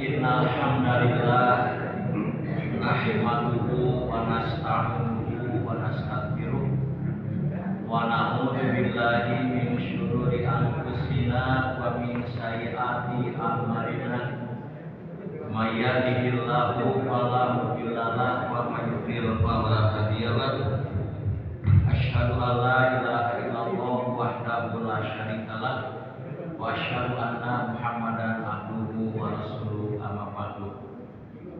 Innal hamdalillah nahmaduhu wa nasta'inuhu wa nastaghfiruh wa na'udzu billahi min syururi anfusina wa min sayyiati a'malina. May yahdihillahu fala mudilla lahu wa may yudlil fala hadiya lahu. Asyhadu an la ilaha illallah wahdahu la syarika lah wa asyhadu anna Muhammadan abduhu wa rasuluhu amma ba'du.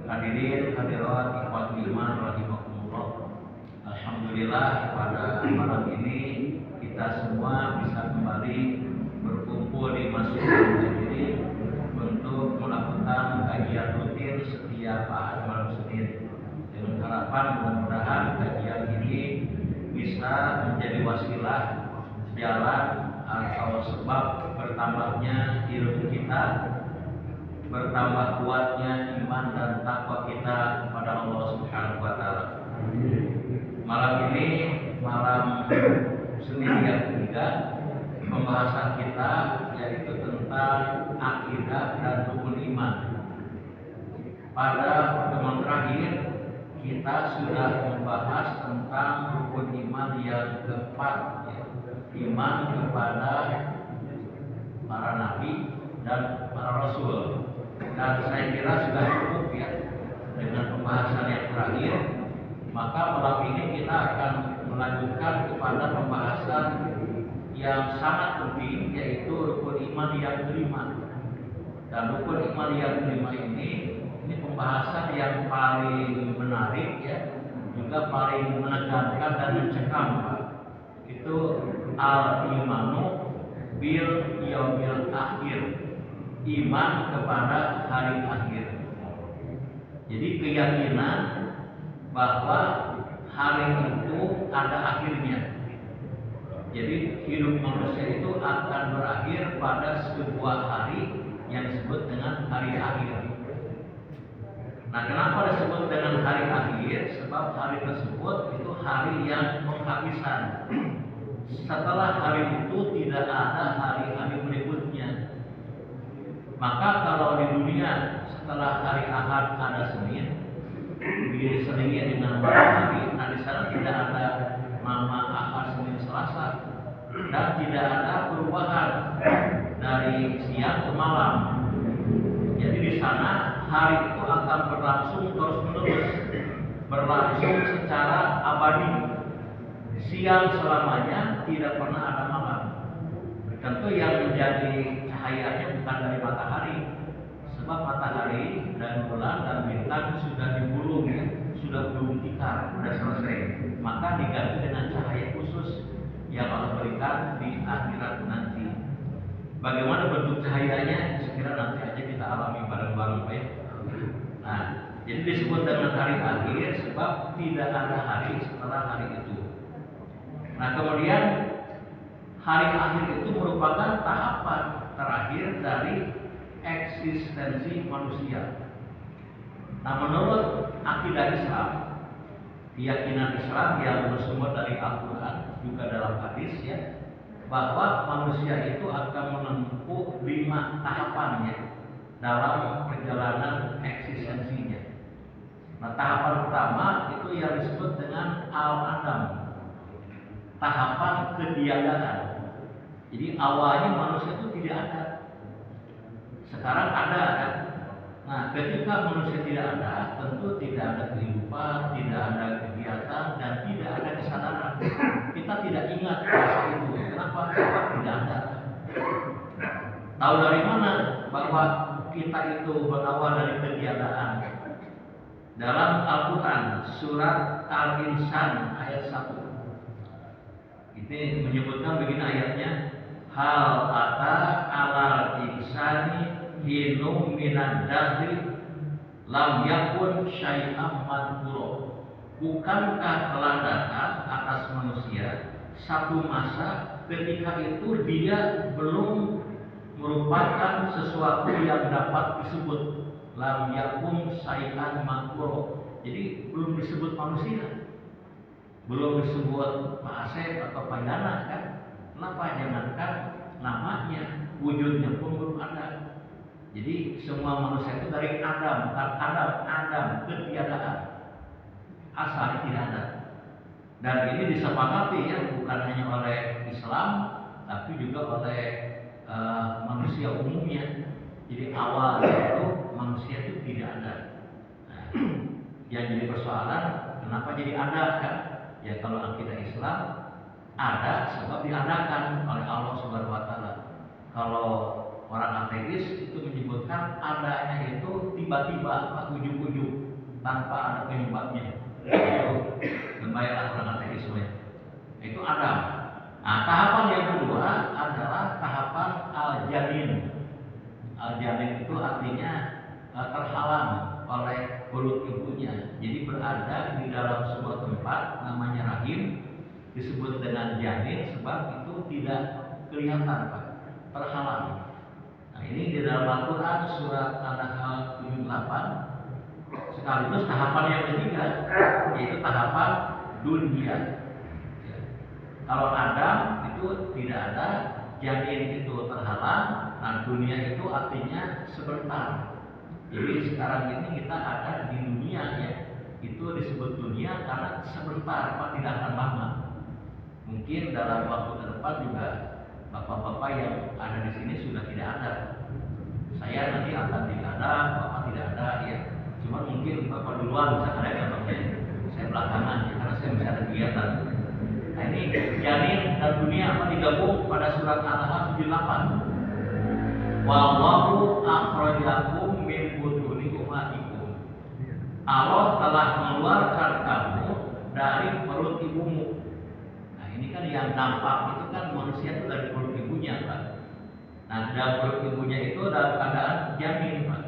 Hadirin hadirat ikhwat iman rahimakumullah. Alhamdulillah pada malam ini kita semua bisa kembali berkumpul di Masjid ini untuk melakukan kajian rutin setiap hari malam Senin, dengan harapan mudah-mudahan kajian ini bisa menjadi wasilah jalan atau sebab bertambahnya ilmu kita, bertambah kuatnya iman dan takwa kita kepada Allah Subhanahu wa taala. Malam ini malam Senin yang ketiga, pembahasan kita yaitu tentang akidah dan rukun iman. Pada pertemuan terakhir kita sudah membahas tentang rukun iman yang keempat, iman kepada para nabi dan para rasul. Dan saya kira sudah cukup ya dengan pembahasan yang terakhir. Maka malam ini kita akan melanjutkan kepada pembahasan yang sangat penting, yaitu rukun iman yang kelima. Dan rukun iman yang kelima ini pembahasan yang paling menarik ya, juga paling menegangkan dan mencekam, Pak. Itu al-imanu bil yaumil akhir, iman kepada hari akhir. Jadi keyakinan bahwa hari itu ada akhirnya. Jadi hidup manusia itu akan berakhir pada sebuah hari yang disebut dengan hari akhir. Nah, kenapa disebut dengan hari akhir? Sebab hari tersebut itu hari yang penghabisan. Setelah hari itu tidak ada hari-hari berikutnya. Maka kalau di dunia setelah hari Ahad ada Senin, diselingi dengan malam hari. Nah, di sana tidak ada nama Ahad, Senin, Selasa, dan tidak ada perubahan dari siang ke malam. Jadi di sana hari itu akan berlangsung terus-menerus, berlangsung secara abadi. Siang selamanya, tidak pernah ada malam. Tentu yang menjadi cahayanya bukan dari matahari, sebab matahari dan bulan dan bintang sudah digulung ya, sudah gulung tikar, sudah selesai. Maka diganti dengan cahaya khusus yang Allah berikan di akhirat nanti. Bagaimana bentuk cahayanya? Sekira nanti aja kita alami bareng-bareng, Pak ya. Nah, jadi disebut dengan hari akhir sebab tidak ada hari setelah hari itu. Nah, kemudian hari akhir itu merupakan tahapan terakhir dari eksistensi manusia. Nah, menurut akidah Islam, keyakinan Islam yang bersumber dari Al-Quran juga dalam hadis ya, bahwa manusia itu akan menempuh 5 tahapannya dalam perjalanan eksistensinya. Nah, tahapan pertama itu yang disebut dengan Al-Adam, tahapan ketiadaan. Jadi awalnya manusia itu tidak ada, sekarang ada kan? Nah, ketika manusia tidak ada, tentu tidak ada kehidupan, tidak ada kegiatan, dan tidak ada kesadaran. Kita tidak ingat masa itu. Kenapa? Sebab tidak ada. Tahu dari mana bahwa kita itu berawal dari ketiadaan? Dalam Al-Quran, surat Al-Insan ayat 1. Ini menyebutkan begini ayatnya. Hal ata alal insani hinum minad dahri lam yakun syai'am madhkura. Bukankah telah datang atas manusia satu masa ketika itu dia belum merupakan sesuatu yang dapat disebut lam yakun syai'an madhkura. Jadi belum disebut manusia, belum disebut Pak Asep atau Pak Dana kan? Kenapa? Jangankan namanya, wujudnya pun belum ada. Jadi semua manusia itu dari Adam, bukan Adam, ketiadaan. Asalnya tidak ada. Dan ini disepakati ya, bukan hanya oleh Islam, tapi juga oleh manusia umumnya. Jadi awalnya itu manusia itu tidak ada. Nah, yang jadi persoalan, kenapa jadi ada kan? Ya kalau akidah Islam ada sebab diadakan oleh Allah Subhanahu Wa Taala. Kalau orang ateis itu menyebutkan adanya itu tiba-tiba, ujug-ujug, tanpa ada penyebabnya. Itu membayar orang ateisme. Itu Adam. Nah, tahapan yang kedua adalah tahapan al-janin. Al-janin itu artinya terhalang oleh perut ibunya. Jadi berada di dalam sebuah tempat namanya rahim, disebut dengan janin sebab itu tidak kelihatan, Pak, terhalang. Nah, ini di dalam Al-Quran surat An-Nahl 78 sekaligus tahapan yang ketiga, yaitu tahapan dunia. Ya. Kalau Adam itu tidak ada, janin itu terhalang, nah dunia itu artinya sebentar. Jadi sekarang ini kita ada di dunia ya, itu disebut dunia karena sebentar, Pak, tidak akan lama. Mungkin dalam waktu ke depan juga bapak-bapak yang ada di sini sudah tidak ada. Saya nanti akan tidak ada, bapak tidak ada ya. Cuma mungkin bapak duluan bisa ada ya, Pak. Saya belakangan ya, karena saya bisa ada kegiatan. Nah ini janin dan dunia apa digabung pada surat An-Nahl 78. Wallahu akhrajakum min butuni ummatikum. Allah telah mengeluarkan kamu dari perut ibumu. Nah ini kan yang nampak itu kan manusia itu dari perut ibunya, Pak. Nah dalam perut ibunya itu dalam keadaan janin, Pak.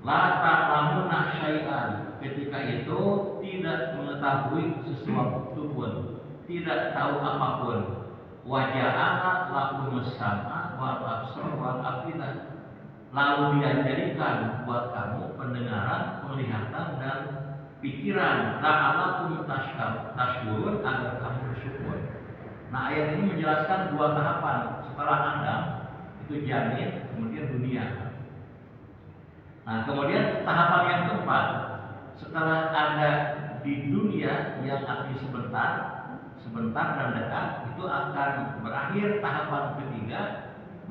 La ta'lamuna syai'an. Ketika itu tidak mengetahui sesuatu pun, tidak tahu apapun. Waja'ana lakumus sam'a wal absar wal afidah. Lalu dia jadikan buat kamu pendengaran, penglihatan dan pikiran. La'alakum tashkurun, agar kamu bersyukur. Nah ayat ini menjelaskan dua tahapan. Setelah Adam itu janin, kemudian dunia. Nah kemudian tahapan yang keempat, setelah ada di dunia yang artinya sebentar dan dekat, itu akan berakhir tahapan ketiga,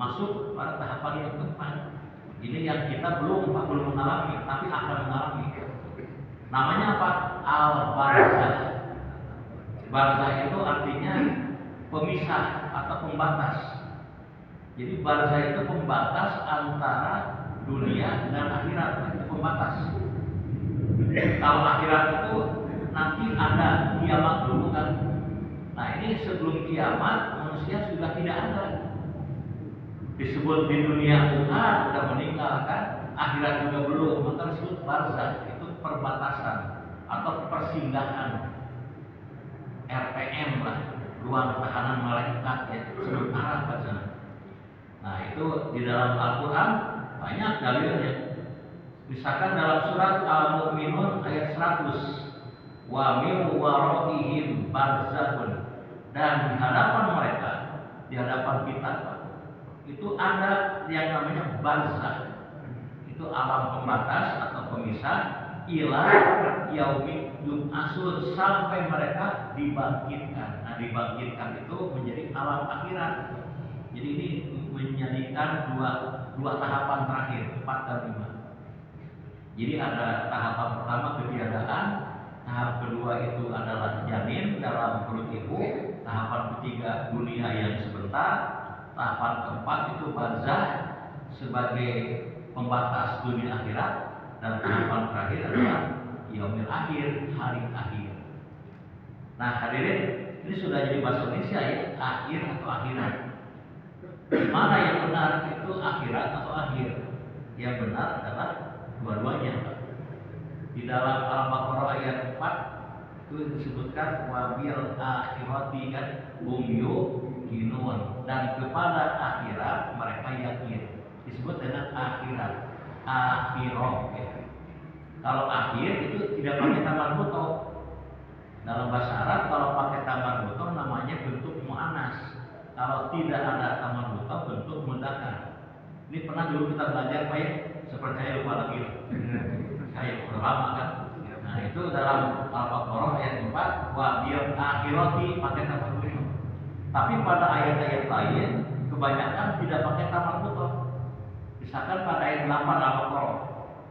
masuk pada tahapan yang keempat. Ini yang kita belum mengalami, tapi akan mengalami. Namanya apa? Al-barzah. Barzah itu artinya pemisah atau pembatas. Jadi barzah itu pembatas antara dunia dan akhirat, itu pembatas. Kalau akhirat itu nanti ada kiamat dulu kan. Nah ini sebelum kiamat manusia sudah tidak ada. Disebut di dunia sudah meninggal kan, akhirat juga belum, maka disebut barzah, itu perbatasan atau persinggahan. RPM lah, ruang tahanan malaikat ya, sementara ke sana. Nah itu di dalam Al-Quran banyak dalilnya. Misalkan dalam surat Al-Mu'minun ayat 100, wa min waraihim barzakhun, dan di hadapan mereka, di hadapan kita, itu ada yang namanya barzakh. Itu alam pembatas atau pemisah ila yaumil yub'atsun, sampai mereka dibangkitkan. Nah, dibangkitkan itu menjadi alam akhirat. Jadi ini menjadikan dua tahapan terakhir, 4 dan 5. Jadi ada tahapan pertama ketiadaan, tahap kedua itu adalah janin dalam perut ibu, tahapan ketiga dunia yang sebentar, tahapan keempat itu barzakh sebagai pembatas dunia akhirat, dan tahapan terakhir adalah yaumil akhir, hari akhir. Nah hadirin, ini sudah jadi bahasa Indonesia ya, akhir atau akhirat. Mana yang benar, itu akhirat atau akhir? Yang benar adalah dua-duanya. Di dalam Al-Baqarah ayat 4 itu disebutkan wabil akhirati kan yuqinun, dan kepada akhirat mereka yakin. Disebut dengan akhirat, akhirah ya. Kalau akhir itu tidak pakai tamar buto. Dalam bahasa Arab kalau pakai tamar buto namanya bentuk mu'annas. Kalau tidak ada tamar buto bentuk mudzakkar. Ini pernah dulu kita belajar Pak ya, seperti saya lupa lagi. Saya udah lama kan. Nah itu dalam Al-Baqarah ayat 4, wa bil akhirati pakai tamar putus. Tapi pada ayat-ayat lain kebanyakan tidak pakai tamar putus. Misalkan pada ayat 8 Al-Baqarah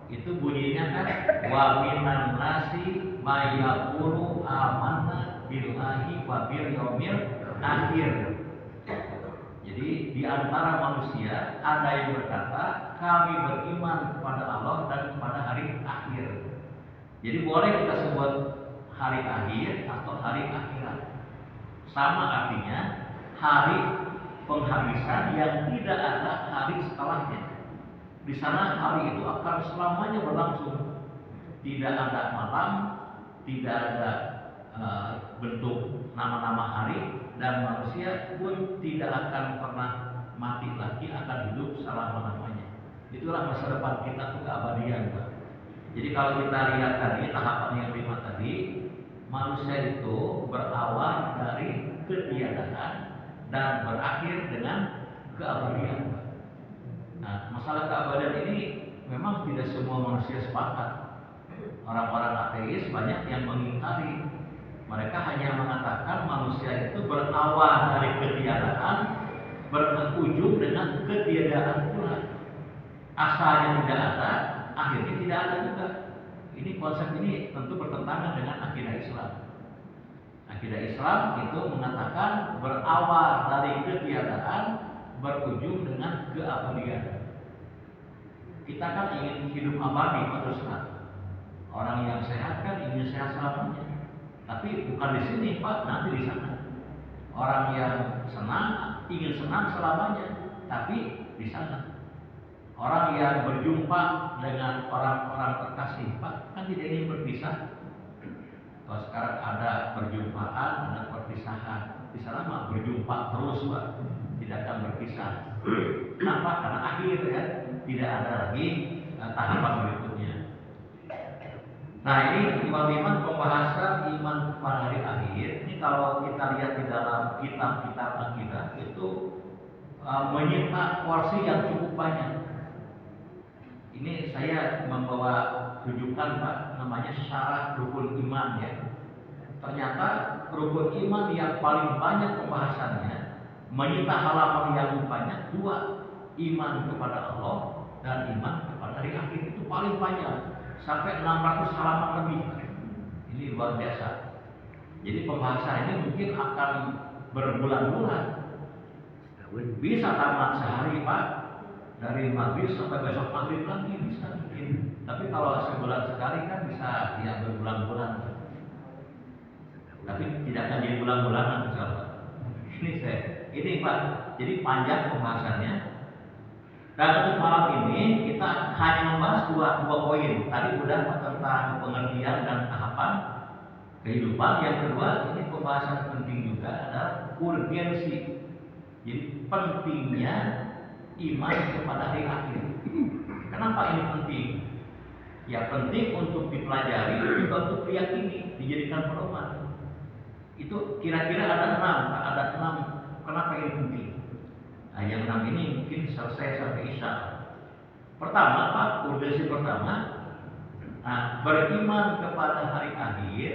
itu bunyinya kan wa minan nasi may yaqulu amanna billahi wa bil yaumil akhir. Jadi di antara manusia ada yang berkata kami beriman kepada Allah dan kepada hari akhir. Jadi boleh kita sebut hari akhir atau hari akhirat. Sama artinya hari penghabisan yang tidak ada hari setelahnya. Di sana hari itu akan selamanya berlangsung. Tidak ada malam, tidak ada bentuk nama-nama hari, dan manusia pun tidak akan pernah mati lagi, akan hidup selama-lamanya. Itulah masa depan kita, keabadian, Pak. Jadi kalau kita lihat tadi tahapan yang 5 tadi, manusia itu berawal dari ketiadaan dan berakhir dengan keabadian, Pak. Nah, masalah keabadian ini memang tidak semua manusia sepakat. Orang-orang ateis banyak yang mengingkari. Mereka hanya mengatakan manusia itu berawal dari ketiadaan, berujung dengan ketiadaan pula. Asalnya tidak ada, akhirnya tidak ada juga. Ini konsep ini tentu bertentangan dengan akidah Islam. Akidah Islam itu mengatakan berawal dari ketiadaan, berujung dengan keabadian. Kita kan ingin hidup abadi, Pak Ustaz. Orang yang sehat kan ingin sehat selamanya. Tapi bukan di sini, Pak, nanti di sana. Orang yang senang ingin senang selamanya, tapi di sana. Orang yang berjumpa dengan orang-orang terkasih, Pak, kan tidak ingin berpisah. Kalau sekarang ada perjumpaan, ada perpisahan. Di sana mah berjumpa terus, Pak, tidak akan berpisah. Kenapa? Karena akhir ya, tidak ada lagi tahapan berikutnya. Nah ini iman-iman pembahasan iman kepada hari akhir. Ini kalau kita lihat di dalam kitab-kitab akidah itu menyita porsi yang cukup banyak. Ini saya membawa rujukan, Pak, namanya Syarah Rukun Iman ya. Ternyata rukun iman yang paling banyak pembahasannya menyita halaman yang banyak 2, iman kepada Allah dan iman kepada hari akhir, itu paling panjang. Sampai 600 halaman lebih. Ini luar biasa. Jadi pembahasan ini mungkin akan berbulan-bulan. Bisa tamat sehari, Pak. Dari maghrib sampai besok maghrib lagi bisa mungkin. Tapi kalau sebulan sekali kan bisa ya berbulan-bulan. Tapi tidak akan jadi bulan-bulanan, misalnya. Ini Pak. Jadi panjang pembahasannya. Dan untuk malam ini kita hanya membahas dua poin. Tadi udah tentang pengertian dan tahapan kehidupan. Yang kedua, ini pembahasan penting juga adalah urgensi. Jadi pentingnya iman kepada hari akhir. Kenapa ini penting? Ya penting untuk dipelajari, juga untuk diyakini, dijadikan pedoman. Itu kira-kira ada 6. Kenapa ini penting? Nah, yang 6 ini mungkin selesai sampai Isya. Pertama, Pak, urgensi pertama, beriman kepada hari akhir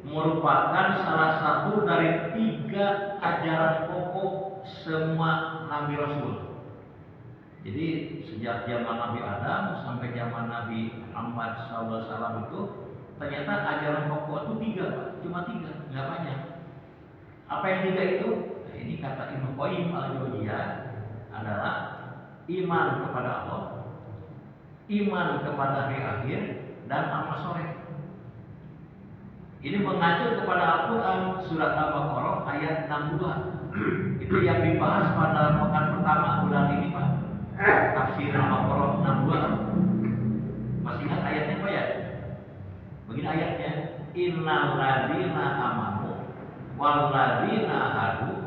merupakan salah satu dari 3 ajaran pokok semua Nabi Rasul. Jadi sejak zaman Nabi Adam sampai zaman Nabi Muhammad SAW itu ternyata ajaran pokok itu 3, Pak, cuma 3, nggak banyak. Apa yang 3 itu? Ini kata Ibnu Qayyim al-Jauziyah adalah iman kepada Allah, iman kepada hari akhir, dan amal soleh. Ini mengacu kepada Al-Quran surat Al-Baqarah ayat 62. Itu yang dibahas pada pekan pertama bulan ini, Pak. Tafsir Al-Baqarah 62. Masih ingat ayatnya, Pak ya? Begini ayatnya, innal ladzina amanu wal ladzina hadu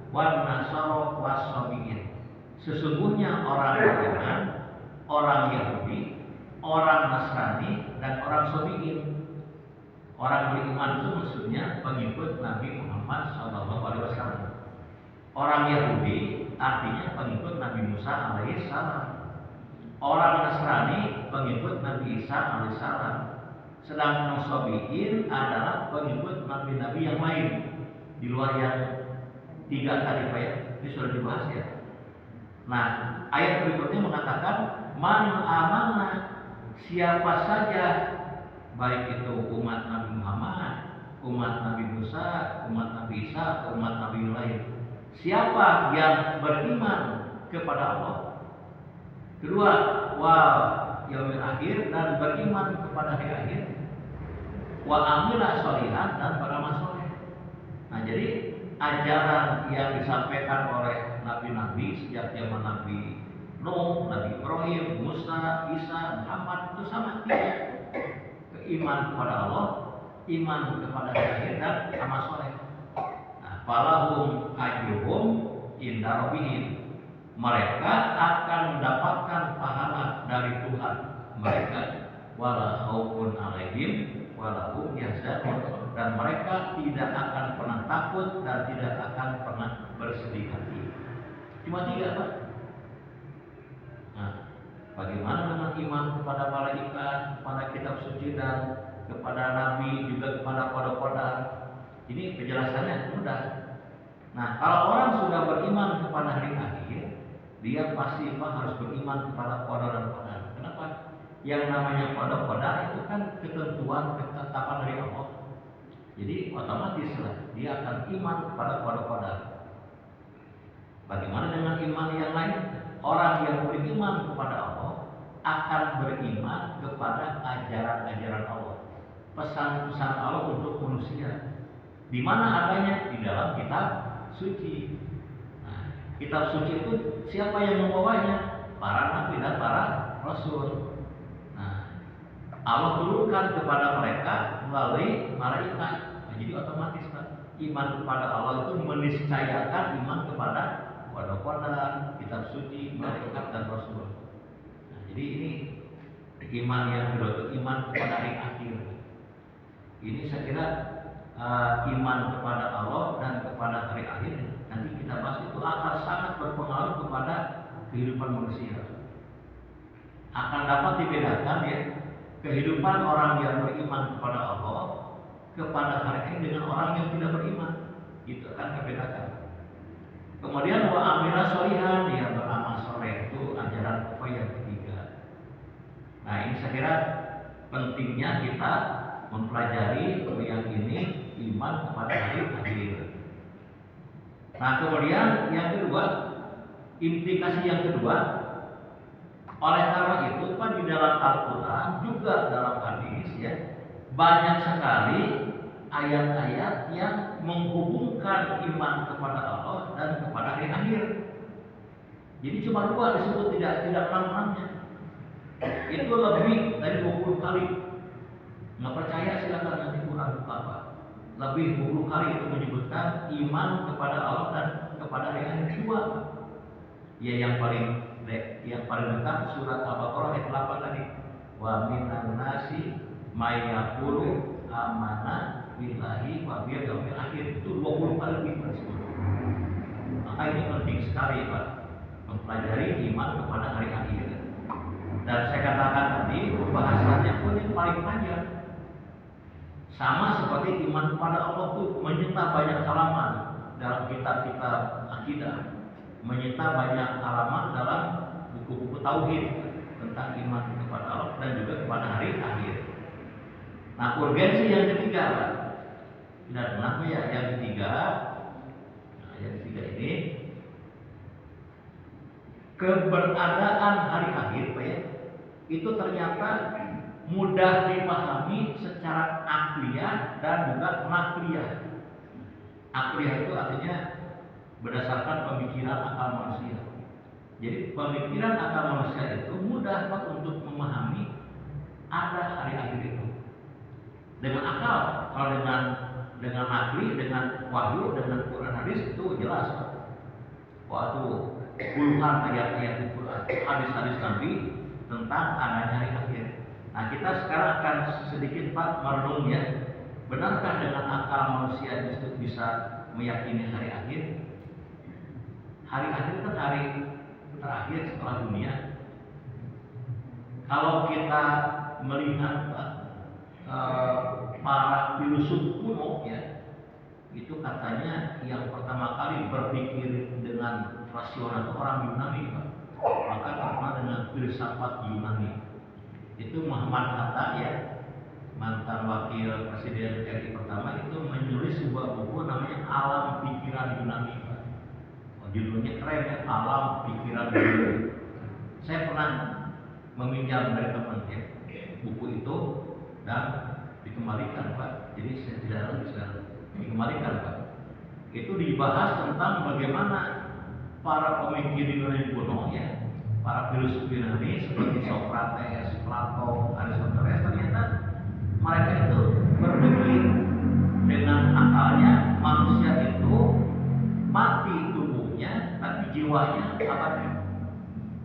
wan nasara was-sabiin. Sesungguhnya orang beriman, orang Yahudi, orang Nasrani, dan orang Sabiin. Orang beriman itu maksudnya pengikut Nabi Muhammad SAW. Orang Yahudi artinya pengikut Nabi Musa alaihissalam. Orang Nasrani pengikut Nabi Isa alaihissalam, sedangkan Sabiin adalah pengikut nabi-nabi yang lain di luar yang 3 tadi Pak ya. Ini sudah dibahas ya. Nah, ayat berikutnya mengatakan man amana, siapa saja baik itu umat Nabi Muhammad, umat Nabi Musa, umat Nabi Isa, atau umat Nabi lain. Siapa yang beriman kepada Allah. Kedua, wal yaumil akhir, dan beriman kepada hari akhir. Wa amila sholihan, dan beramal soleh. Nah, jadi ajaran yang disampaikan oleh nabi-nabi sejak zaman Nabi Nuh, Nabi Ibrahim, Musa, Isa, Muhammad itu sama tiga. Iman kepada Allah, iman kepada hari akhir, dan amal soleh. Nah, falahum ajruhum inda rabbihim. Mereka akan mendapatkan pahala dari Tuhan mereka, wala khaufun alaihim wala hum yahzanun, dan mereka tidak akan pernah takut dan tidak akan pernah bersedih hati. Cuma 3 Pak. Nah, bagaimana dengan iman kepada malaikat, kepada kitab suci, dan kepada nabi, juga kepada qada-qadar? Ini penjelasannya mudah. Nah, kalau orang sudah beriman kepada hari akhir, dia pasti harus beriman kepada qada dan qadar. Kenapa? Yang namanya qada-qadar itu kan ketentuan, ketetapan dari Allah. Jadi otomatis lah dia akan iman kepada qada-qadar. Bagaimana dengan iman yang lain? Orang yang beriman kepada Allah akan beriman kepada ajaran-ajaran Allah, pesan-pesan Allah untuk manusia. Di mana adanya? Di dalam kitab suci. Kitab suci itu siapa yang membawanya? Para nabi dan para rasul. Nah, Allah turunkan kepada mereka melalui malaikat. Nah, jadi otomatis Pak, iman kepada Allah itu meniscayakan iman kepada qada-qadar, kitab suci, malaikat, dan rasul. Nah, jadi ini iman yang kedua itu iman kepada hari akhir. Ini saya kira iman kepada Allah dan kepada hari akhir, nanti kita bahas, itu akan sangat berpengaruh kepada kehidupan manusia. Akan dapat dibedakan ya, kehidupan orang yang beriman kepada Allah kepada hari akhir dengan orang yang tidak beriman. Itu akan dibedakan. Kemudian wa amila sholihan, yang beramal soleh, itu ajaran apa yang ketiga. Nah, ini saya kira pentingnya kita mempelajari yang ini, iman kepada hari akhir. Nah, kemudian yang kedua, implikasi yang kedua, oleh karena itu Pak, di dalam Al-Quran juga dalam hadis ya, banyak sekali ayat-ayat yang menghubungkan iman kepada Allah dan kepada hari akhir. Jadi cuma 2 disebut, tidak 6-6-nya. Itu lebih dari 20 kali. Nggak percaya silakan nanti Quran buka Pak. Lebih 20 kali itu menyebutkan iman kepada Allah dan kepada hari akhir. 2. Ya, yang paling dekat surat Al-Baqarah ayat 8 tadi. Wa minan nasi may yaqulu amanna billahi wa bil yaumil akhir. Itu 20 kali disebut. Maka ini penting sekali Pak, mempelajari iman kepada hari akhir. Dan saya katakan tadi, bahasannya pun yang paling panjang. Sama seperti iman kepada Allah itu menyita banyak halaman dalam kitab-kitab akidah, menyita banyak halaman dalam buku-buku tauhid tentang iman kepada Allah dan juga kepada hari akhir. Nah, urgensi yang ketiga, tidak kenapa ya? Yang ketiga, ini keberadaan hari akhir, Pak ya, itu ternyata mudah dipahami secara akliyah dan juga nakliyah. Akliyah itu artinya berdasarkan pemikiran akal manusia. Jadi pemikiran akal manusia itu mudah Pak untuk memahami ada hari akhir itu. Dengan akal, kalau dengan akli, dengan wahyu, dengan Quran hadis itu jelas Pak. Waktu puluhan ayat-ayat di Quran, hadis-hadis Nabi tentang adanya hari akhir. Nah, kita sekarang akan sedikit Pak merenung ya, benarkah dengan akal manusia itu bisa meyakini hari akhir? Hari akhir kan hari terakhir setelah dunia. Kalau kita melihat para filsuf kuno ya, itu katanya yang pertama kali berpikir dengan rasional itu orang Yunani, Pak. Maka terkenal dengan filsafat Yunani. Itu Muhammad Hatta ya, mantan wakil presiden RI pertama, itu menulis sebuah buku namanya Alam Pikiran Yunani, Pak. Judulnya keren ya, Alam Pikiran Yunani. Saya pernah meminjam dari teman ya buku itu dan dikembalikan, Pak. Jadi saya tidak lagi sekarang dikembalikan, Pak. Itu dibahas tentang bagaimana para pemikir Yunani kuno ya, para filsuf Yunani seperti Socrates, Plato, Aristoteles, ternyata mereka itu berpikir dengan akalnya manusia itu mati tubuhnya tapi jiwanya abadi.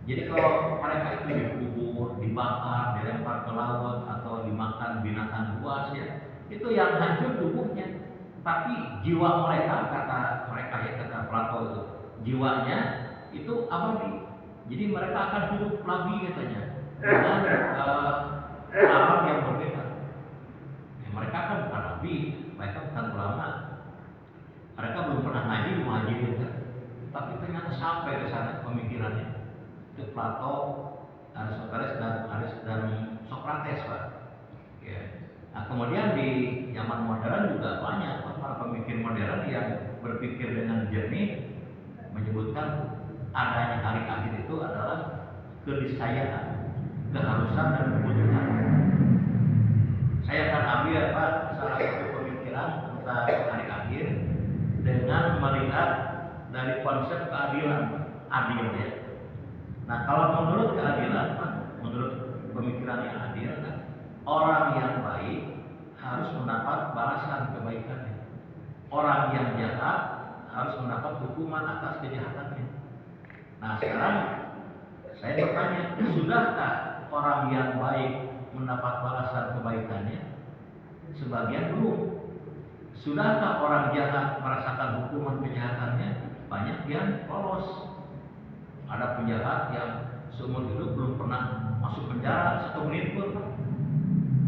Jadi kalau mereka itu dikubur, dibakar, dilempar ke laut atau dimakan binatang buas ya, itu yang hancur tubuhnya, tapi jiwa mereka, kata mereka ya, kata Plato itu, jiwanya itu abadi. Jadi mereka akan hidup lagi katanya dengan alam yang berbeda. Ya, mereka kan bukan nabi, mereka bukan ulama, mereka belum pernah ngaji muhajirin kan, tapi ternyata sampai ke sana pemikirannya. Itu Plato, Aristoteles dan Socrates, Pak. Ya. Nah, kemudian di zaman modern juga banyak para pemikir modern yang berpikir dengan jernih, menyebutkan adanya hari akhir itu adalah keniscayaan, keharusan dan kebutuhan. Saya akan ambil Pak salah satu pemikiran tentang hari akhir dengan melihat dari konsep keadilan, adil ya. Nah, kalau menurut keadilan, menurut pemikiran yang adil, orang yang baik harus mendapat balasan kebaikannya. Orang yang jahat harus mendapat hukuman atas kejahatannya. Nah, sekarang saya bertanya, sudahkah orang yang baik mendapat balasan kebaikannya? Sebagian belum. Sudahkah orang jahat merasakan hukuman kejahatannya? Banyak yang lolos. Ada penjahat yang seumur hidup belum pernah masuk penjara 1 menit pun.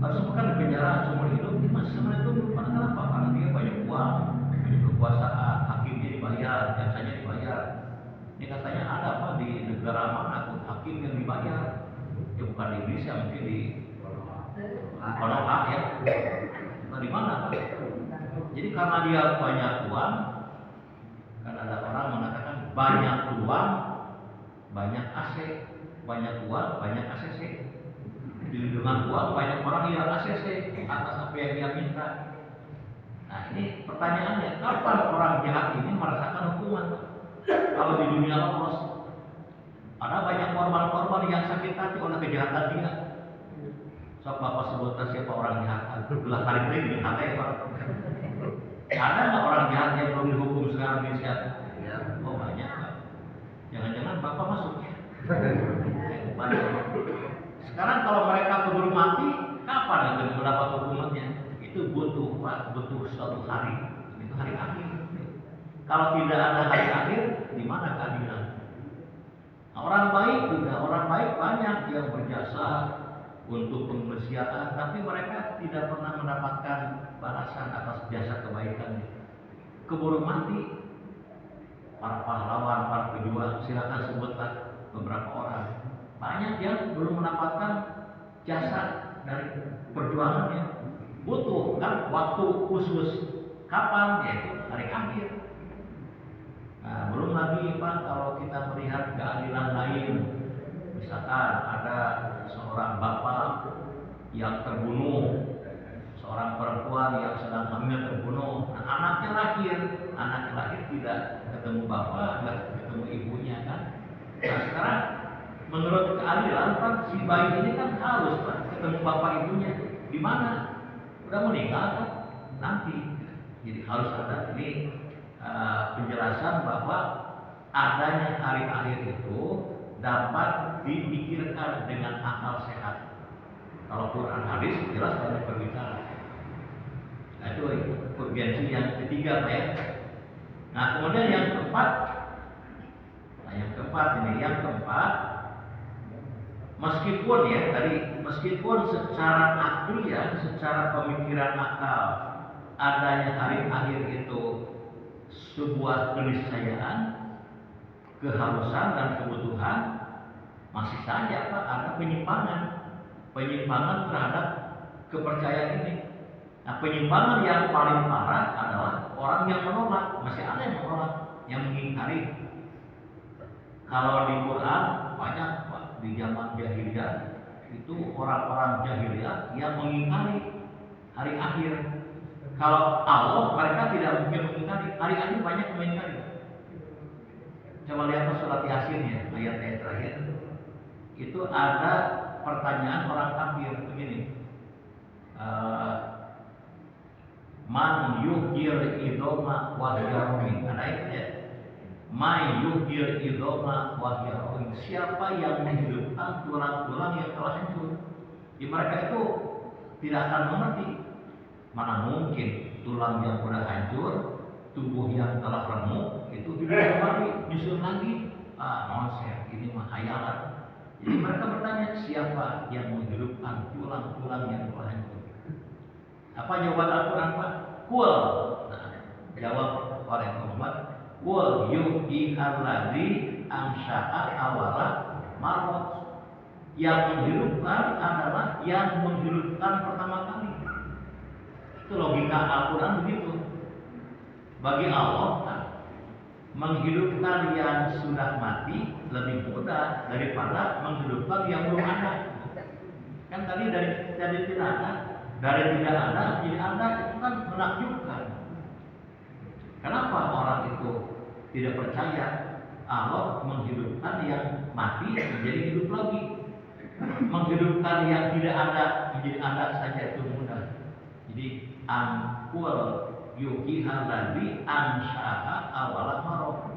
Harus bukan di penjara seumur hidup, masih seumur itu belum pernah. Kenapa? Karena dia banyak uang, banyak kekuasaan, hakimnya dibayar, jasanya dibayar. Ini katanya ada apa di negara mana tuh hakim yang dibayar? Ya bukan di Indonesia, mungkin di Konoha ya. Nah, di mana Pak? Jadi karena dia banyak uang, kan ada orang mengatakan banyak uang, banyak AC, banyak uang, banyak ACC. Dengan uang banyak orang yang ACC atas apa yang dia minta. Nah, ini pertanyaannya, kapan orang jahat ini merasakan hukuman? Kalau di dunia lolos, ada banyak korban-korban yang sakit hati oleh kejahatan dia. So, Bapak sebutkan siapa orang jahat? Belah kali ini dihantai Pak. Ada nggak orang jahat yang belum dihukum sekarang di Indonesia? Oh banyak Pak. Jangan-jangan Bapak masuk ya? Sekarang kalau mereka keburu mati, kapan akan mendapat hukumannya? Itu butuh suatu hari. Itu hari akhir. Kalau tidak ada hari akhir, di mana keadilan? Nah, orang baik juga, orang baik banyak yang berjasa untuk kemanusiaan, tapi mereka tidak pernah mendapatkan balasan atas jasa kebaikannya. Keburu mati. Para pahlawan, para pejuang, silakan sebutkan beberapa orang. Banyak yang belum mendapatkan jasa dari perjuangannya. Butuh kan waktu khusus. Kapan? Yaitu hari akhir. Nah, belum lagi Pak, kalau kita melihat keadilan lain, misalkan ada seorang bapak yang terbunuh, seorang perempuan yang sedang hamil terbunuh, nah, anaknya lahir tidak ketemu bapak, nggak ketemu ibunya kan. Nah, sekarang menurut keadilan Pak, si bayi ini kan harus Pak ketemu bapak ibunya. Di mana? Udah meninggal kan? Nanti. Jadi harus ada ini penjelasan bahwa adanya hari akhir itu dapat dipikirkan dengan akal sehat. Kalau Quran hadis jelas banyak berbicara. Nah, itu urgensi yang ketiga Pak ya. Nah, kemudian yang keempat, yang keempat Meskipun ya tadi, meskipun secara akliah, secara pemikiran akal adanya hari akhir itu sebuah keniscayaan, keharusan dan kebutuhan, masih saja Pak ada penyimpangan terhadap kepercayaan ini. Nah, penyimpangan yang paling parah adalah orang yang menolak, masih ada yang menolak, yang mengingkari. Kalau di Quran banyak Pak, di zaman jahiliyah itu orang-orang jahiliyah yang mengingkari hari akhir. Kalau Allah mereka tidak mungkin mengingkari, hari akhir banyak mengingkari. Coba lihat surat Yasin ya, ayat yang terakhir. Itu ada pertanyaan orang kafir begini. Man yuhyil idoma wa hiya ramim. Ada itu ya. Man yuhyil idoma wa hiya ramim. Siapa yang menghidupkan tulang-tulang yang telah hancur? Di mereka itu tidak akan mengerti. Mana mungkin tulang yang sudah hancur, tubuh yang telah remuk itu hidup kembali, nyusun lagi. Nonsen, ini mah khayalan. Jadi mereka bertanya, siapa yang menghidupkan tulang-tulang yang telah hancur? Apa jawaban Al-Quran Pak? Qul. Nah, jawab oleh Muhammad, qul yuhyiha alladzi ansha'a awala marrat. Yang menghidupkan adalah yang menghidupkan pertama kali. Itu logika Al-Quran begitu. Bagi Allah, menghidupkan yang sudah mati lebih mudah daripada menghidupkan yang belum ada. Kan tadi dari tidak ada, dari tidak ada menjadi ada, itu kan menakjubkan. Kenapa orang itu tidak percaya Allah menghidupkan yang mati menjadi hidup lagi? Menghidupkan yang tidak ada menjadi ada saja itu mudah. Jadi angkul yuhyiha alladzi ansha'a awala marrat.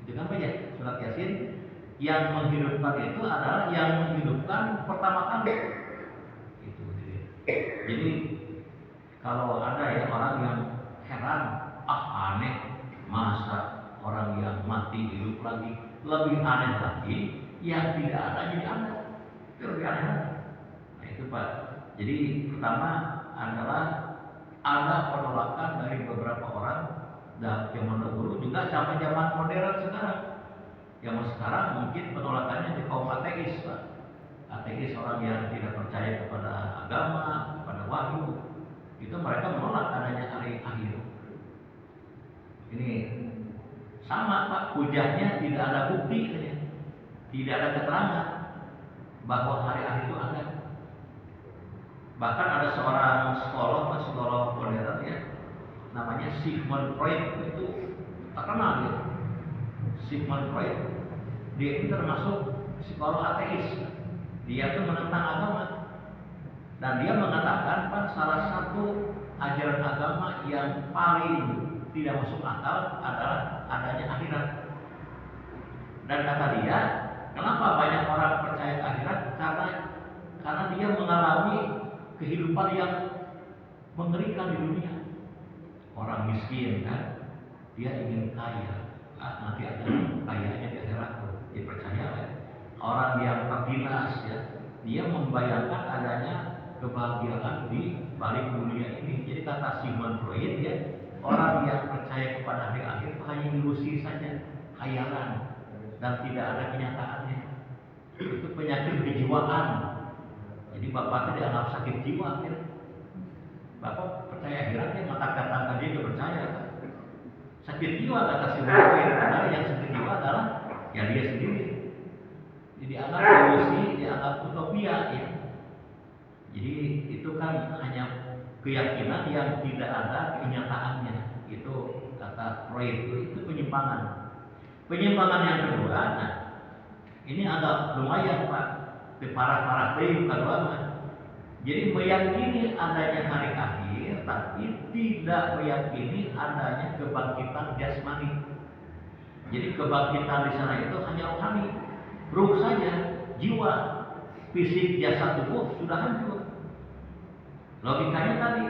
Itu kan banyak surat Yasin, yang menghidupkan itu adalah yang menghidupkan pertama kali. Itu dia. Jadi kalau ada ya orang yang heran, aneh, masa orang yang mati hidup lagi. Lebih aneh lagi yang tidak ada jadi ada. Itu lebih aneh lagi. Nah itu Pak. Jadi pertama adalah ada penolakan dari beberapa orang dan zaman dahulu juga sampai zaman modern sekarang. Zaman sekarang mungkin penolakannya di kaum ateis, Pak. Ateis, orang yang tidak percaya kepada agama, kepada wahyu, itu mereka menolak adanya hari akhir. Ini sama Pak, hujahnya tidak ada bukti saja, tidak ada keterangan bahwa hari akhir itu ada. Bahkan ada seorang psikolog modern ya, namanya Sigmund Freud, itu terkenal ya. Sigmund Freud, dia itu termasuk psikolog ateis. Dia itu menentang agama. Dan dia mengatakan Pak, salah satu ajaran agama yang paling tidak masuk akal adalah adanya akhirat. Dan kata dia, kenapa banyak orang percaya akhirat? Karena dia mengalami kehidupan yang mengerikan di dunia. Orang miskin kan, dia ingin kaya. Nanti ada kayanya di akhirat, dia percaya ya. Orang yang tertindas ya, dia membayangkan adanya kebahagiaan di balik dunia ini. Jadi kata Sigmund Freud ya, orang yang percaya kepada hari akhir itu hanya ilusi saja, khayalan, dan tidak ada kenyataannya. Itu penyakit kejiwaan. Jadi bapaknya dianggap sakit jiwa ya. Bapak percaya akhiratnya, maka katakan dia percaya. Sakit jiwa kata Sigmund Freud, padahal yang sakit jiwa adalah ya dia sendiri. Jadi dianggap ilusi, dianggap utopia ya. Jadi itu kan hanya keyakinan yang tidak ada kenyataannya. Itu kata Freud, itu penyimpangan. Penyimpangan yang kedua, nah, ini agak lumayan Pak, parah-parah bukan lama. Jadi meyakini adanya hari akhir, tapi tidak meyakini adanya kebangkitan jasmani. Jadi kebangkitan di sana itu hanya rohani, ruh saja, jiwa, fisik jasad tubuh sudah hancur. Logikanya tadi,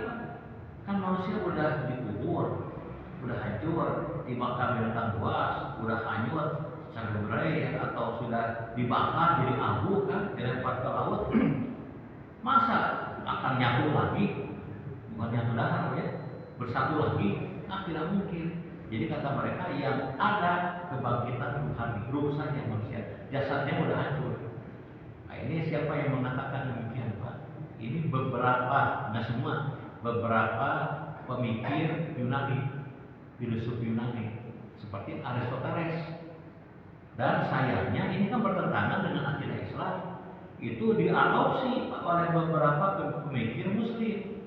kan manusia udah dikubur, udah hancur, dimakan binatang buas, udah hanyut, cabai atau sudah dibakar jadi abu kan, jadi bersatu lagi, tidak mungkin. Jadi kata mereka yang ada kebangkitan rohani, ruh saja manusia, jasadnya udah hancur. Nah, ini siapa yang mengatakan demikian, Pak? Ini beberapa, nggak semua, beberapa pemikir Yunani, filosof Yunani, seperti Aristoteles. Dan sayangnya ini kan bertentangan dengan akidah Islam. Itu diadopsi oleh beberapa pemikir Muslim,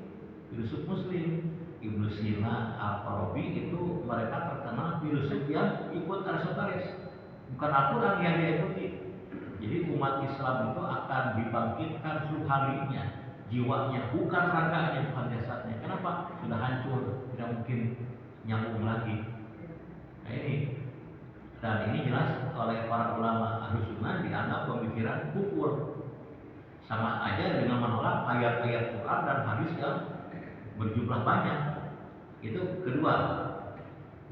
filosof Muslim. Ibnu Sina, Al-Farabi itu mereka terkenal filosof yang ikut Aristoteles, bukan Al-Quran yang dia ikuti. Jadi umat Islam itu akan dibangkitkan ruhaninya, jiwanya, bukan raganya, bukan jasadnya. Kenapa? Sudah hancur, tidak mungkin nyambung lagi. Nah ini, dan ini jelas oleh para ulama Ahlus Sunnah dianggap pemikiran kufur. Sama aja dengan menolak ayat-ayat Quran dan hadis yang berjumlah banyak. Itu kedua.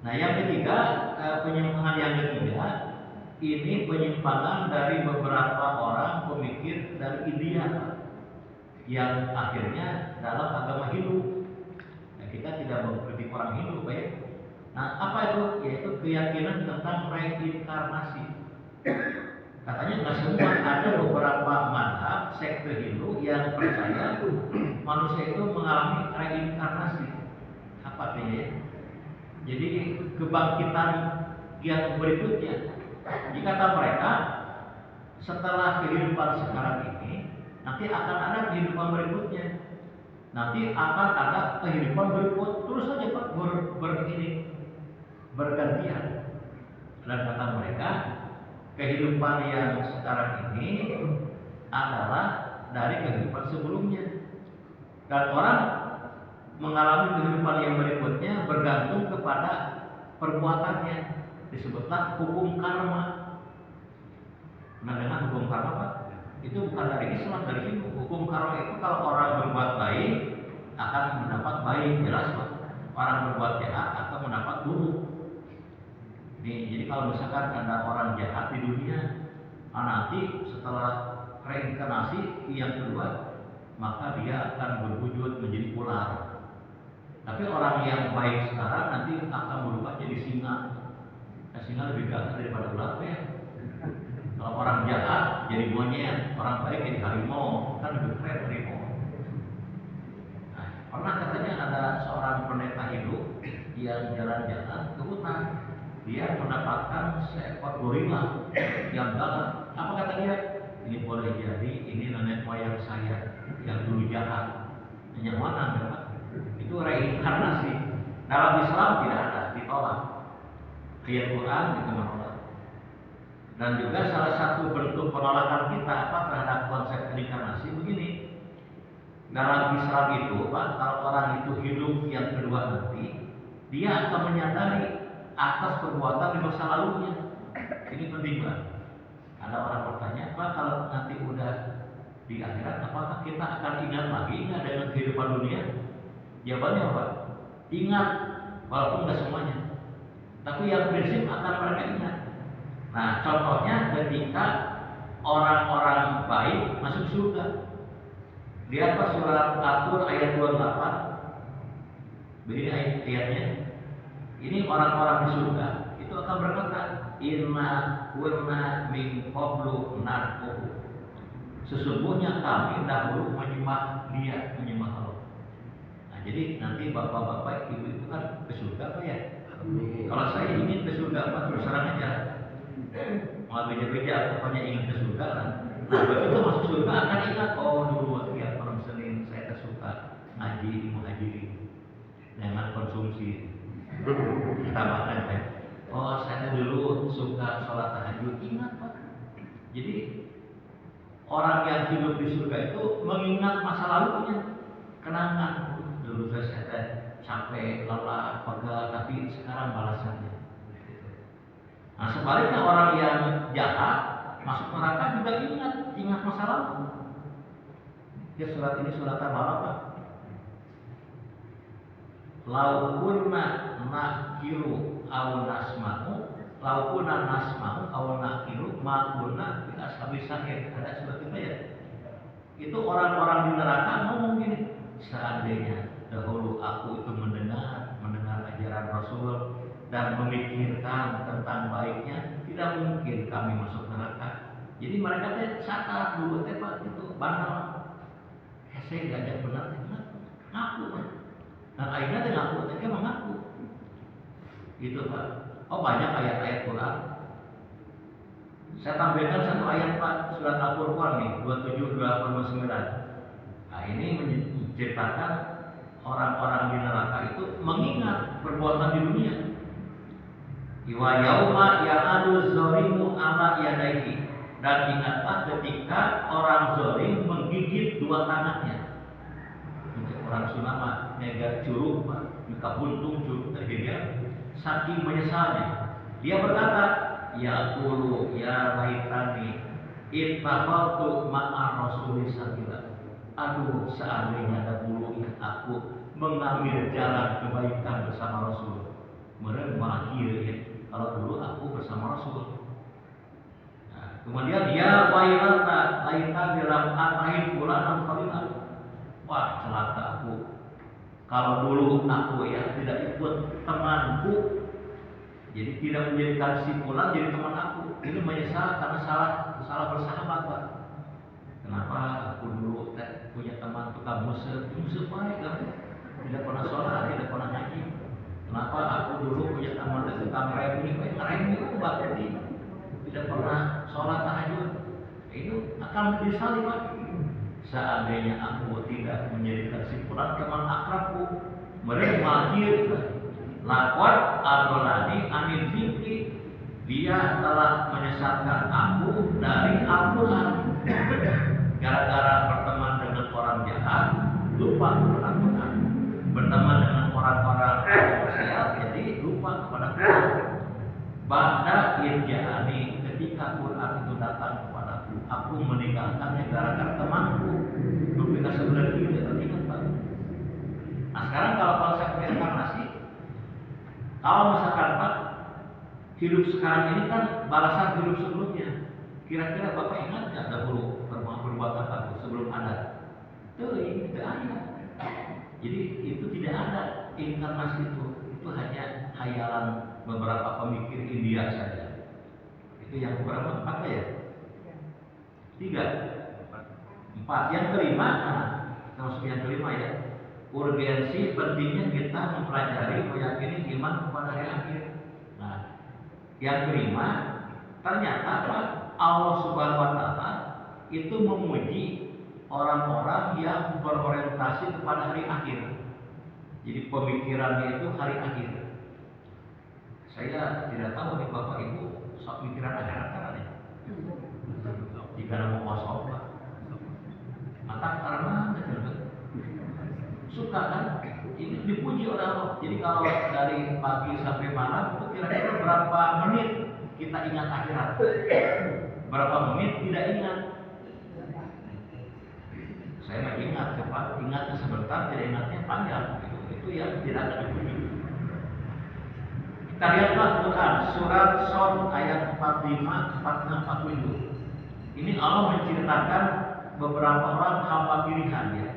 Nah yang ketiga, penyimpangan yang ketiga, ini penyimpangan dari beberapa orang pemikir dari India yang akhirnya dalam agama Hindu. Nah, kita tidak mengkritik orang Hindu, baik. Nah apa itu? Yaitu keyakinan tentang reinkarnasi. Katanya nggak semua, ada beberapa mazhab sekte Hindu yang percaya manusia itu mengalami reinkarnasi. Apa artinya? Jadi kebangkitan yang berikutnya. Jika kata mereka, setelah kehidupan sekarang ini, nanti akan ada kehidupan berikutnya. Nanti akan ada kehidupan berikut, terus saja Pak bergantian. Dan kata mereka, kehidupan yang sekarang ini adalah dari kehidupan sebelumnya. Dan orang mengalami kehidupan yang berikutnya bergantung kepada perbuatannya. Disebutlah hukum karma. Nah dengan hukum karma Pak, itu bukan dari Islam, dari Hindu. Hukum karma itu kalau orang berbuat baik akan mendapat baik, jelas Pak. Orang berbuat jahat akan mendapat buruk. Jadi kalau misalkan ada orang jahat di dunia, nanti setelah reinkarnasi yang kedua, maka dia akan berwujud menjadi ular. Tapi orang yang baik sekarang nanti akan berubah jadi singa. Nah, singa lebih gagah daripada ular ya. Kalau orang jahat jadi monyet, orang baik jadi harimau, kan lebih keren harimau. Nah, pernah katanya ada seorang pendeta Hindu yang jalan-jalan ke hutan. Dia mendapatkan seekor gorila yang galak. Apa kata dia? Ini boleh jadi ini nenek moyang saya yang dulu jahat. Yang mana? Itu reinkarnasi. Dalam Islam tidak ada, ditolak. Ayat Quran itu menolak. Dan juga salah satu bentuk penolakan kita apa terhadap konsep reinkarnasi begini. Dalam Islam itu, Pak, kalau orang itu hidup yang kedua nanti, dia akan menyadari atas perbuatan di masa lalunya. Ini penting Pak. Ada orang bertanya, Pak, kalau nanti udah di akhirat, apakah kita akan ingat lagi nggak dengan kehidupan dunia? Jawabannya apa? Ingat, walaupun nggak semuanya. Tapi yang prinsip akan mereka ingat. Nah, contohnya ketika orang-orang baik masuk surga. Di atas surat Al-Qur ayat 28. Begini ayatnya. Ini orang-orang di surga itu akan berkata, Inna kunna min qablu narkuhu. Sesungguhnya kami dahulu menyembah Dia, menyembah Allah. Nah, jadi nanti bapak-bapak, ibu itu kan ke surga Pak ya? Kalau saya ingin ke surga Pak, terus terang aja. Mau beja-beja, pokoknya ingin ke surga kan. Nah, begitu masuk surga akan ingat, oh dulu waktu ya malam Senin saya suka ngaji di Muhajirin dengan konsumsi tambahan ya. Oh saya dulu suka sholat tahajud, ingat Pak. Jadi orang yang hidup di surga itu mengingat masa lalunya, kenangan dulu saya capek, lelah, pegal, tapi sekarang balasannya. Nah sebaliknya orang yang jahat masuk neraka juga ingat masa lalu. Ya surat ini surat apa Pak? Lau kunna nakiru aw nasma'u, lau kunna nasma'u aw nakiru ma kunna bi ashabis sa'ir. Ada surat itu ya. Itu orang-orang di neraka ngomong gini, seandainya dahulu aku itu mendengar Rasul dan memikirkan tentang baiknya, tidak mungkin kami masuk neraka. Jadi mereka teh sadar dulu teh Pak itu bandel. Saya gajah benar ngaku Pak. Dan akhirnya teh ngaku teh emang ngaku. Gitu Pak. Oh banyak ayat-ayat Quran. Saya tampilkan satu ayat Pak, surat Al-Furqan nih 27, 29. Nah ini menceritakan orang-orang di neraka itu mengingat perbuatan di dunia. Wa yauma ya'adu zalimu ala yadayhi. Dan ingatlah ketika orang zalim menggigit dua tangannya. Orang Sunama nega curug Pak, muka buntung curug tergeger, saking menyesalnya. Dia berkata, ya qulu ya laitani ittaqaltu ma'a rasuli sabila. Aduh, seandainya dahulu aku mengambil jalan kebaikan bersama Rasul. Mereka mengakhir ya, kalau dulu aku bersama Rasul. Nah, kemudian ya wailata laita dalam atahin bulan khalilan. Wah, celaka aku. Kalau dulu aku ya tidak ikut temanku, jadi tidak menjadikan si pulang jadi teman aku. Ini menyesal karena salah bersahabat Pak. Kenapa aku dulu punya teman tukang musuh baik kan? Tidak pernah sholat, tidak pernah ngaji. Kenapa aku dulu punya teman tukang rem itu berarti tidak pernah sholat tahajud. Itu akan disali Pak. Seandainya aku tidak menjadi kesimpulan teman akrabku, mereka mahir lakon adolani anil fikri, dia telah menyesatkan aku dari Al-Quran. Gara-gara berteman dengan orang jahat, lupa kepada Quran. Berteman dengan orang-orang sosial, jadi lupa kepada Quran. Ba'da irja'ani, ketika Quran itu datang kepadaku, aku meninggalkannya gara-gara temanku. Kita sebenarnya tidak teringat Pak. Nah sekarang kalau konsep reinkarnasi, kalau misalkan Pak hidup sekarang ini kan balasan hidup sebelumnya. Kira-kira Bapak ingat nggak dahulu perbuatan aku sebelum ada? Ini tidak ada. Jadi itu tidak ada inkarnasi itu hanya khayalan beberapa pemikir India saja. Itu yang berapa? 4 ya? 3. 4. Yang kelima, termasuk yang kelima ya, urgensi pentingnya kita mempelajari meyakini iman kepada hari akhir. Nah, yang kelima, ternyata Pak, Allah Subhanahu Wa Taala itu memuji orang-orang yang berorientasi kepada hari akhir. Jadi pemikirannya itu hari akhir. Saya tidak tahu nih Bapak Ibu sok pikiran akhirat kan ya. Jika mau kosong Pak. Maka karena suka kan ini dipuji oleh Allah. Jadi kalau dari pagi sampai malam itu kira-kira berapa menit kita ingat akhirat, berapa menit tidak ingat. Saya nggak ingat cepat, ingatnya sebentar, tidak ingatnya panjang. Itu yang tidak ada dipuji. Kita lihatlah Quran surat Shad ayat 45, 46, 47. Ini Allah menceritakan beberapa orang hamba pilihan ya.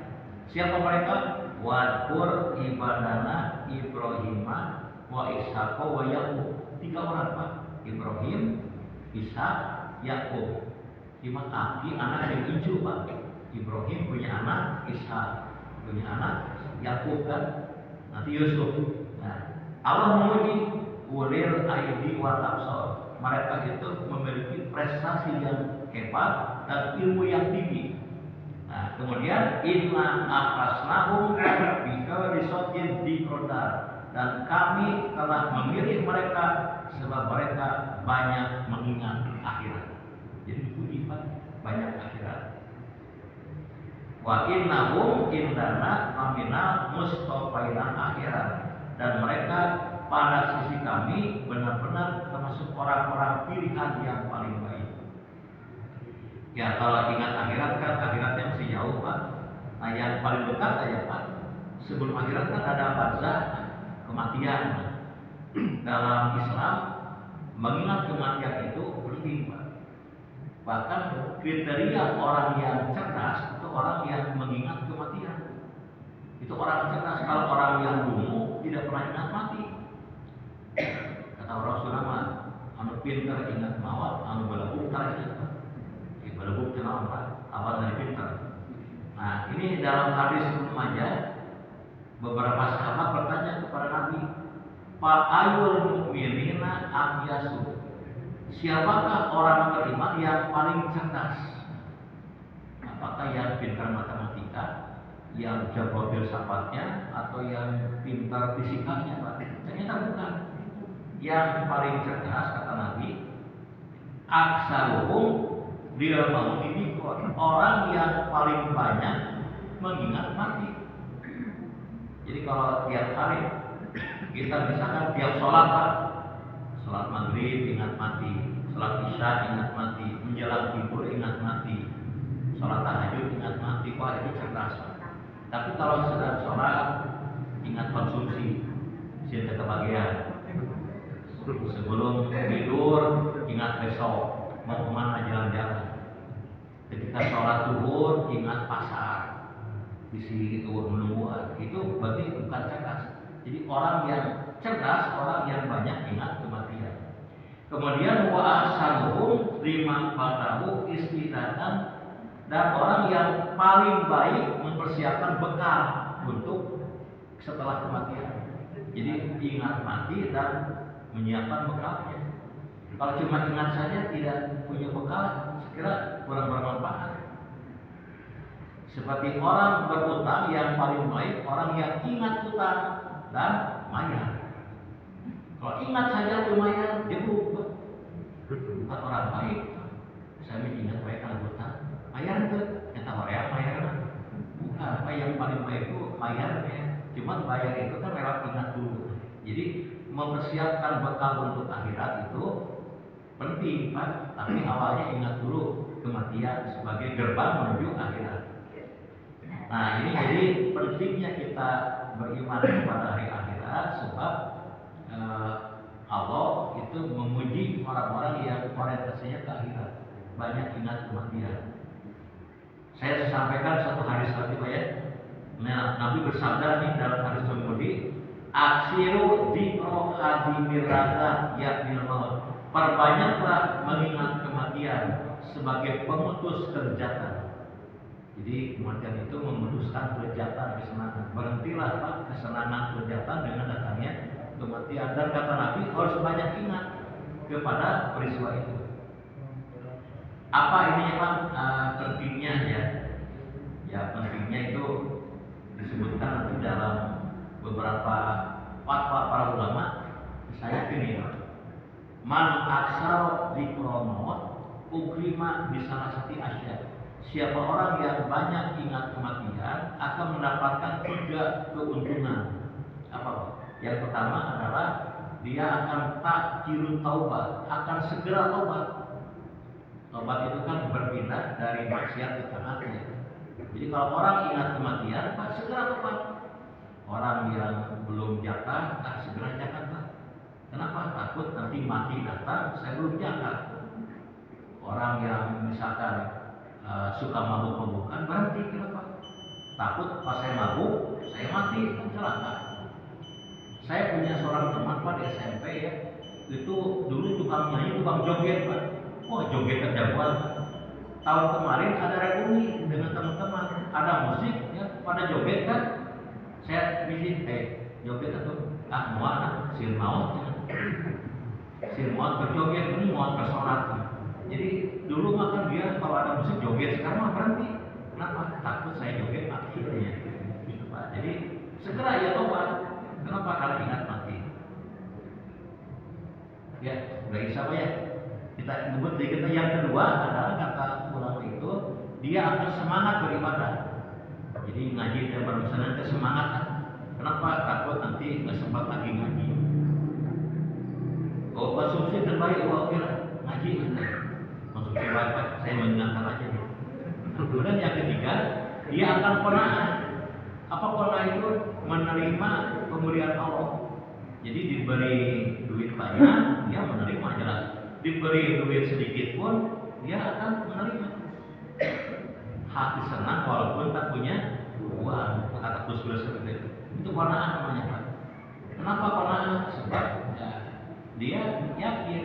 Siapa mereka? Wadkur ibadana Ibrahimah wa Ishaq wa Yaqub. 3 orang Pak. Ibrahim, Ishak, Yaqub. 5 kaki anak yang hijau Pak. Ibrahim punya anak, Ishak punya anak, Yaqub kan. Nanti Yusuf. Nah, Allah memuji ulil aidi wa absar. Mereka itu memiliki prestasi yang hebat dan ilmu yang tinggi. Nah, kemudian inna akhlasnahum bika risotin dikrodar, dan kami telah memilih mereka sebab mereka banyak mengingat akhirat. Jadi dipuji Pak, banyak akhirat. Wa innahum indana amina mustofaina akhirat, dan mereka pada sisi kami benar-benar termasuk orang-orang pilihan yang paling baik. Ya kalau ingat akhirat kan akhiratnya masih jauh Pak. Nah yang paling dekat aja Pak, sebelum akhirat kan ada barzakh, kematian. Dalam Islam mengingat kematian itu penting Pak. Bahkan kriteria orang yang cerdas itu orang yang mengingat kematian. Itu orang cerdas. Kalau orang yang dungu tidak pernah ingat mati. Rasul nama anu pintar ingat mawat, anu balebuk tak ingat. Balebuk kenal Pak, awal dari pintar. Nah ini dalam hadis Ibnu Majah, beberapa sahabat bertanya kepada Nabi, Pak ayul mu'minina amyasu. Siapakah orang beriman yang paling cerdas? Apakah yang pintar matematika, yang jago filsafatnya, atau yang pintar fisikanya, Pak? Ternyata bukan. Yang paling cerdas kata Nabi, aksaruhum bil mauti dzikr. Orang yang paling banyak mengingat mati. Jadi kalau tiap hari kita misalkan tiap sholat, Pak, sholat maghrib ingat mati, sholat isya ingat mati, menjelang tidur ingat mati, sholat tahajud ingat mati, wah itu cerdas. Tapi kalau sedang sholat ingat konsumsi, cinta kebahagiaan. Sebelum tidur ingat besok mau kemana jalan-jalan. Ketika sholat zuhur ingat pasar, isi zuhur menungguan. Itu berarti bukan cerdas. Jadi orang yang cerdas, orang yang banyak ingat kematian. Kemudian wa asaluhum lima fatahu istidatan, dan orang yang paling baik mempersiapkan bekal untuk setelah kematian. Jadi ingat mati dan menyiapkan bekalnya. Kalau cuma ingat saja tidak punya bekal, sekira kurang bermanfaat. Seperti orang berutang, yang paling baik orang yang ingat utang dan mayar. Kalau ingat saja lumayan, jeblok. Bukan orang baik. Saya ingat baik kalau utang, mayar itu, kita Korea mayar. Bukan, apa yang paling baik itu mayarnya. Cuma bayar itu kan lewat ingat dulu. Jadi mempersiapkan bekal untuk akhirat itu penting, Pak. Tapi awalnya ingat dulu kematian sebagai gerbang menuju akhirat. Nah ini jadi pentingnya kita beriman kepada hari akhirat, sebab Allah itu memuji orang-orang yang orientasinya ke akhirat, banyak ingat kematian. Saya sampaikan satu hadis tadi, Pak ya. Nah, Nabi bersabda nih dalam hadis Tirmidzi, aksiru dzikra hadimir razak yaknil maut. Perbanyaklah mengingat kematian sebagai pemutus kelezatan. Jadi kematian itu memutuskan kelezatan, kesenangan. Berhentilah Pak kesenangan kelezatan dengan datangnya kematian. Dan kata Nabi harus banyak ingat kepada peristiwa itu. Apa ini Pak pentingnya ya? Ya pentingnya itu disebutkan nanti dalam beberapa fatwa para ulama. Saya gini, man aksar dzikronot ukrima bisalasati asya. Siapa orang yang banyak ingat kematian akan mendapatkan 3 keuntungan. Apa? Yang pertama adalah dia akan takjilun taubat, akan segera taubat. Taubat itu kan berpindah dari maksiat ke taatnya. Jadi kalau orang ingat kematian, Pak, segera taubat. Orang yang belum zakat, segera zakat, Pak. Kenapa? Takut nanti mati datang, saya belum zakat. Orang yang misalkan suka mabuk-mabukan, berhenti, kenapa? Takut pas saya mabuk, saya mati, kan celaka. Saya punya seorang teman Pak di SMP ya, itu dulu tukang nyanyi, tukang joget Pak. Oh joget kejagoan. Tahun kemarin ada reuni dengan teman-teman, ada musik ya, pada joget kan. Saya bikin joget atau muat sir maut berjoget ini muat bersolat. Jadi dulu makan dia kalau ada musik joget, sekarang mah berhenti. Kenapa? Takut saya joget mati ya. Gitu Pak. Jadi segera ya tobat. Kenapa? Kalau ingat mati. Ya, bagi siapa ya? Kita sebut sedikit. Yang kedua adalah kata ulama itu, dia akan semangat beribadah. Jadi ngaji dia baru senang kesemangat. Kenapa? Takut nanti nggak sempat lagi ngaji. Kalau konsumsi terbaik, ngaji. Konsumsi baik, saya mengingatkan aja. Kemudian yang ketiga, dia akan qanaah. Apa qanaah itu? Menerima pemberian Allah. Jadi diberi duit banyak, dia menerima jelas. Diberi duit sedikit pun, dia akan menerima. Hati senang walaupun tak punya uang. Kata Gus seperti itu. Itu qanaah namanya Pak. Kenapa qanaah? Sebab ya, dia yakin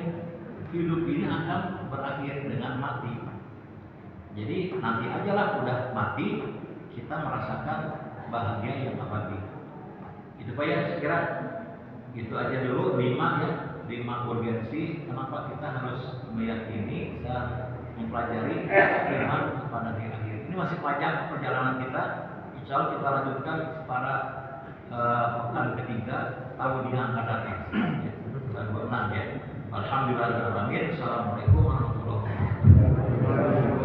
hidup ini akan berakhir dengan mati. Jadi nanti ajalah udah mati kita merasakan bahagia yang abadi. Itu Pak ya, saya kira itu aja dulu 5 urgensi kenapa kita harus meyakini dan mempelajari iman pada hari akhir. Ini masih panjang perjalanan kita. Insya Allah kita lanjutkan pada pekan ketiga tahun yang akan datang. Bulan 26 ya. Alhamdulillah. Assalamualaikum warahmatullahi wabarakatuh.